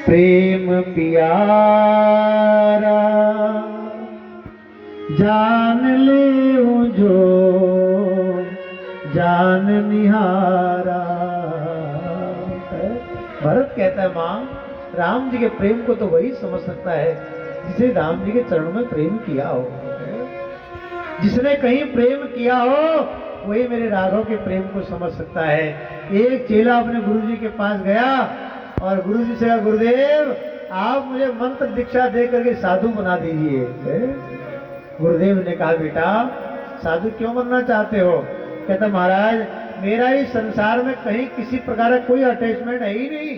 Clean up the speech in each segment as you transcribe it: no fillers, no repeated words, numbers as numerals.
प्रेम पियारा जान ले जो जान निहारा। भरत कहता है मां, राम जी के प्रेम को तो वही समझ सकता है जिसे राम जी के चरणों में प्रेम किया हो। जिसने कहीं प्रेम किया हो वही मेरे राघव के प्रेम को समझ सकता है। एक चेला अपने गुरुजी के पास गया और गुरुजी से कहा, गुरुदेव आप मुझे मंत्र दीक्षा दे करके साधु बना दीजिए। गुरुदेव ने कहा, बेटा साधु क्यों बनना चाहते हो? कहता, महाराज मेरा ही संसार में कहीं किसी प्रकार का कोई अटैचमेंट है ही नहीं।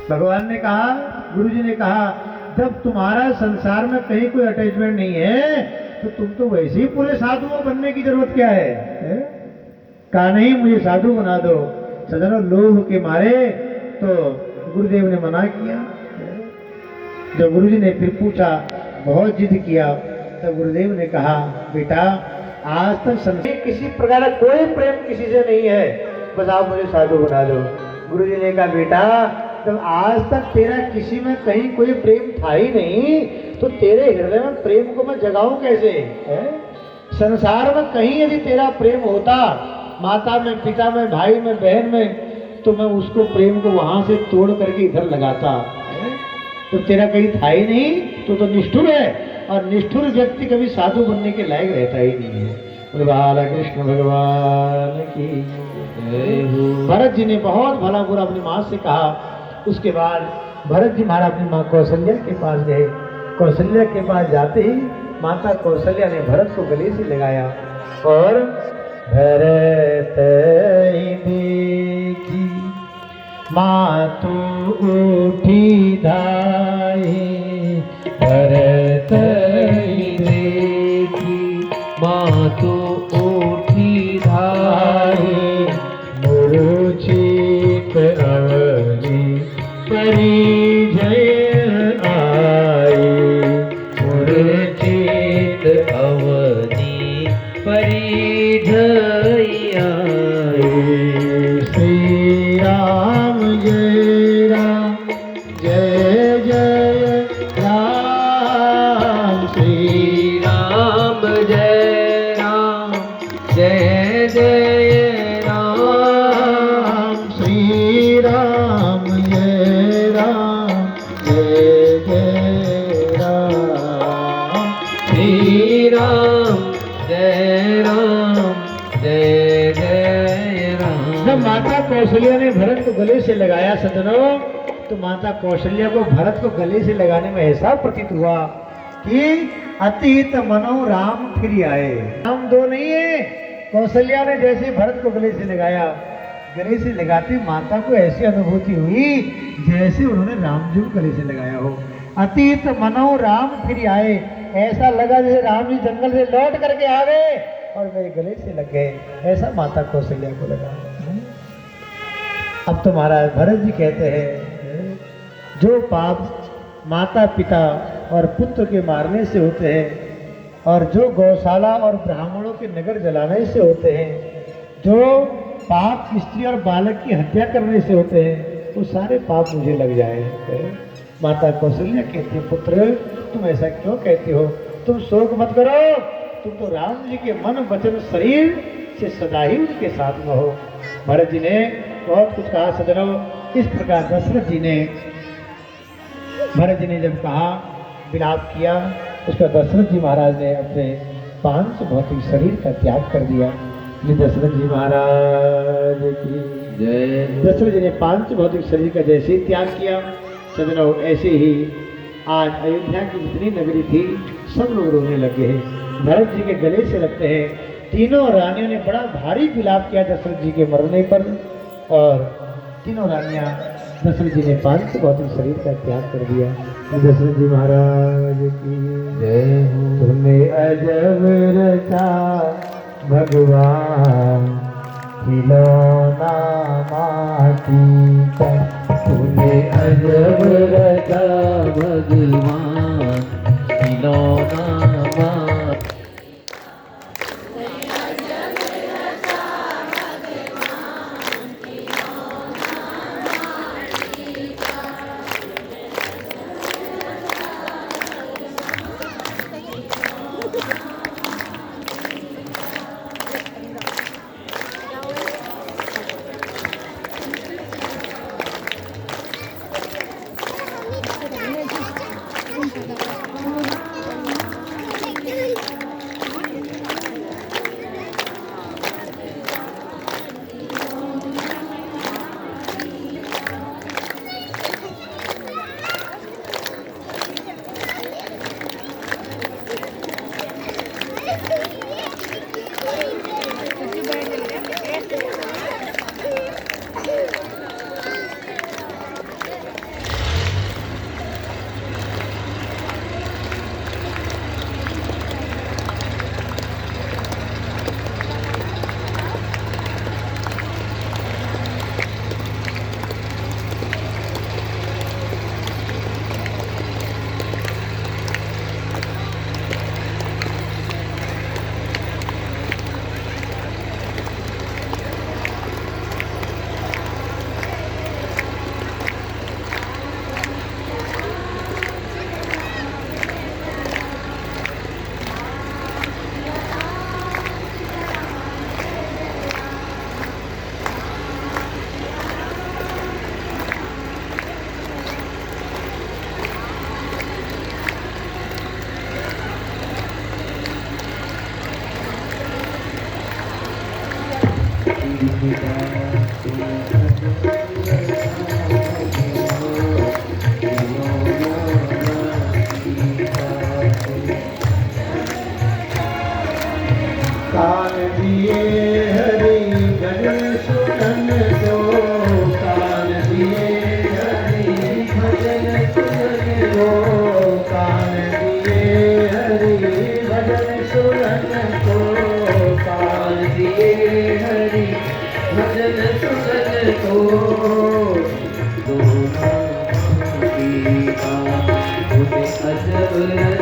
भगवान ने कहा, गुरुजी ने कहा, जब तुम्हारा संसार में कहीं कोई अटैचमेंट नहीं है तो तुम तो वैसे ही पूरे साधुओं बनने की जरूरत क्या है? कहा नहीं, मुझे साधु बना दो। सजनों, लोभ के मारे तो गुरुदेव ने मना किया। जब गुरुजी ने फिर पूछा, बहुत जिद किया, तब गुरुदेव ने कहा, बेटा आज तक संसार किसी प्रकार का कोई प्रेम किसी से नहीं है, बस आप मुझे साधु बना दो। गुरुजी ने कहा, बेटा जब आज तक तेरा किसी में कहीं कोई प्रेम था ही नहीं तो तेरे हृदय में प्रेम को मैं जगाऊं कैसे? संसार में कहीं यदि तेरा प्रेम होता, माता में, पिता में, भाई में, बहन में, तो मैं उसको प्रेम को वहां से तोड़ करके इधर लगाता। तो तेरा कहीं था ही नहीं तो निष्ठुर है, और निष्ठुर व्यक्ति कभी साधु बनने के लायक रहता ही नहीं है। बाला कृष्ण भगवान की। भरत जी ने बहुत भला बुरा अपनी माँ से कहा। उसके बाद भरत जी महाराज अपनी माँ कौशल्या के पास गए। कौशल्या के पास जाते ही माता कौशल्या ने भरत को गले से लगाया और भरत देखी मातु उठी धाई, भरत देखी मातु उठी धाई, मूर्छित अवनी परिजय आई, मूर्छित अवनी परिजय आई। श्री राम जय राम जय जय राम, श्री राम जय राम जय जय राम, श्री राम जय राम जय जय राम, श्री राम जय राम जय जय राम। जब माता कौशल्या ने भरत को गले से लगाया सज्जनों, तो माता कौशल्या को भरत को गले से लगाने में ऐसा प्रतीत हुआ कि अतीत मनो राम फिर आए। राम दो नहीं है। कौशल्या ने जैसे भरत को गले से लगाया, गले से लगाते माता को ऐसी अनुभूति हुई जैसे उन्होंने राम जी को गले से लगाया हो। अतीत मनो राम फिर आए, ऐसा लगा जैसे राम जी जंगल से लौट करके आ गए और मेरे गले से लग गए, ऐसा माता कौशल्या को लगा। अब तो महाराज भरत जी कहते हैं, जो पाप माता पिता और पुत्र के मारने से होते हैं और जो गौशाला और ब्राह्मणों के नगर जलाने से होते हैं, जो पाप स्त्री और बालक की हत्या करने से होते हैं, वो सारे पाप मुझे लग जाए। माता कौशल्या कहती है, पुत्र तुम ऐसा क्यों कहती हो? तुम शोक मत करो, तुम तो राम जी के मन वचन शरीर से सदा ही उनके साथ में हो। भरत जी ने बहुत कुछ कहा सज्जनों। इस प्रकार दशरथ जी ने, भरत जी ने जब कहा, विलाप किया, उसका दशरथ जी महाराज ने अपने पांच भौतिक शरीर का त्याग कर दिया। ये दशरथ जी महाराज की जय। दशरथ जी ने पांच भौतिक शरीर का जैसे ही त्याग किया सज्जनों, ऐसे ही आज अयोध्या की जितनी नगरी थी सब लोग रोने लगे हैं, भरत जी के गले से लगते हैं। तीनों रानियों ने बड़ा भारी विलाप किया दशरथ जी के मरने पर, और तीनों रानियां दशरथ जी ने पांच भौतिक शरीर का त्याग कर दिया। दशरथ जी महाराज की जय। तुमने अजब रचा भगवान खिलौना माटी का, तूने अजब रचा भगवान खिलौना माटी। दोनों की बात, उसे अजब